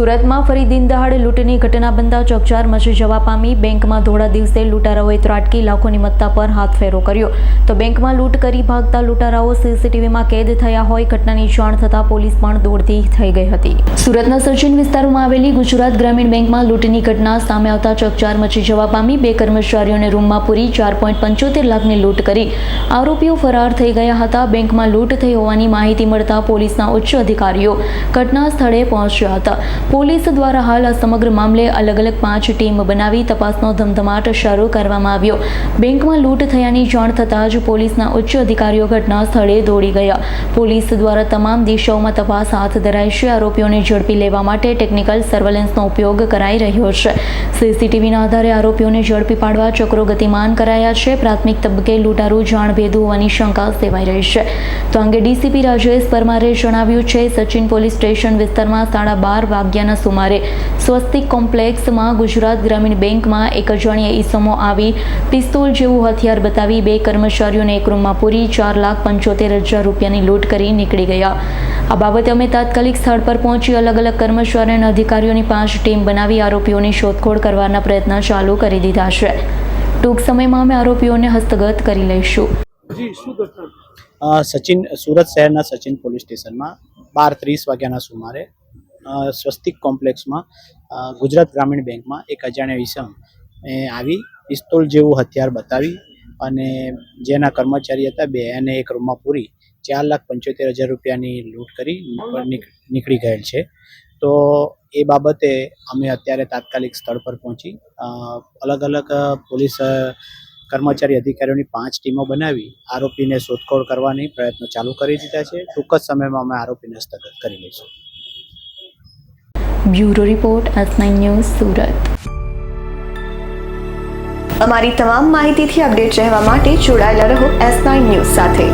સુરતમાં ફરી દિનદહાડે લૂંટની ઘટના બનતા ચકચાર મચી જવા પામી। બેંકમાં ધોળા દિવસે લૂંટારાઓએ ત્રાટકી લાખોની મત્તા પર હાથફેરો કર્યો તો બેંકમાં લૂંટ કરી ભાગતા લૂંટારાઓ સીસીટીવીમાં કેદ થયા હોય ઘટનાની જાણ થતાં પોલીસ પણ દોડતી થઈ ગઈ હતી। સુરતના સચિન વિસ્તારમાં આવેલી ગુજરાત ગ્રામીણ બેંકમાં લૂંટની ઘટના સામે આવતા ચકચાર મચી જવા પામી। બે કર્મચારીઓને રૂમમાં પૂરી 4.75 લાખની લૂંટ કરી આરોપીઓ ફરાર થઈ ગયા હતા। બેંકમાં લૂંટ થઈ હોવાની માહિતી મળતા પોલીસના ઉચ્ચ અધિકારીઓ ઘટના સ્થળે પહોંચ્યા હતા। પોલીસ દ્વારા હાલ આ સમગ્ર મામલે અલગ અલગ 5 ટીમ બનાવી તપાસનો ધમધમાટ શરૂ કરવામાં આવ્યો। બેંકમાં લૂંટ થયાની જાણ થતાં જ પોલીસના ઉચ્ચ અધિકારીઓ ઘટના સ્થળે દોડી ગયા। પોલીસ દ્વારા તમામ દિશાઓમાં તપાસ હાથ ધરાઈ છે। આરોપીઓને ઝડપી લેવા માટે ટેકનિકલ સર્વેલન્સનો ઉપયોગ કરાઈ રહ્યો છે। સીસીટીવીના આધારે આરોપીઓને ઝડપી પાડવા ચક્રો ગતિમાન કરાયા છે। પ્રાથમિક તબક્કે લૂંટારૂ જાણભેદુ હોવાની શંકા સેવાઈ રહી છે। તો અંગે ડીસીપી રાજેશ પરમારે જણાવ્યું છે, સચિન પોલીસ સ્ટેશન વિસ્તારમાં 12:30 વાગ્યાના સુમારે સ્વસ્તિક કોમ્પ્લેક્સમાં ગુજરાત ગ્રામીણ બેંકમાં એક અજાણ્યા ઈસમો આવી પિસ્તોલ જેવું હથિયાર બતાવી બે કર્મચારીઓને એક રૂમમાં પૂરી 4,75,000 રૂપિયાની લૂંટ કરી નીકળી ગયા। આ બાબતે અમે તાત્કાલિક સ્થળ પર પહોંચી અલગ અલગ કર્મચારી અને અધિકારીઓની 5 ટીમ બનાવી આરોપીઓની શોધખોળ કરવાના પ્રયત્ન ચાલુ કરી દીધા છે। ટૂંક સમયમાં અમે આરોપીઓને હસ્તગત કરી લઈશું। સચિન સુરત શહેરના સચિન પોલીસ સ્ટેશનમાં 12:30 વાગ્યાના સુમારે સ્વસ્તિક કોમ્પ્લેક્સમાં ગુજરાત ગ્રામીણ બેંકમાં એક અજાણ્યા ઈસમ આવી પિસ્તોલ જેવું હથિયાર બતાવી અને જેના કર્મચારી હતા બે એને એક રૂમમાં પૂરી 4,75,000 રૂપિયાની લૂંટ કરી નીકળી ગયેલ છે। તો એ બાબતે અમે અત્યારે તાત્કાલિક સ્થળ પર પહોંચી અલગ અલગ પોલીસ કર્મચારી અધિકારીઓની 5 ટીમો બનાવી આરોપીને શોધખોળ કરવાની પ્રયત્નો ચાલુ કરી દીધા છે। ટૂંક જ સમયમાં અમે આરોપીને હસ્તગત કરી લઈશું। Bureau report S9 news Surat. અમારી તમામ માહિતીથી અપડેટ રહેવા માટે જોડાયેલા રહો S9 ન્યૂઝ સાથે।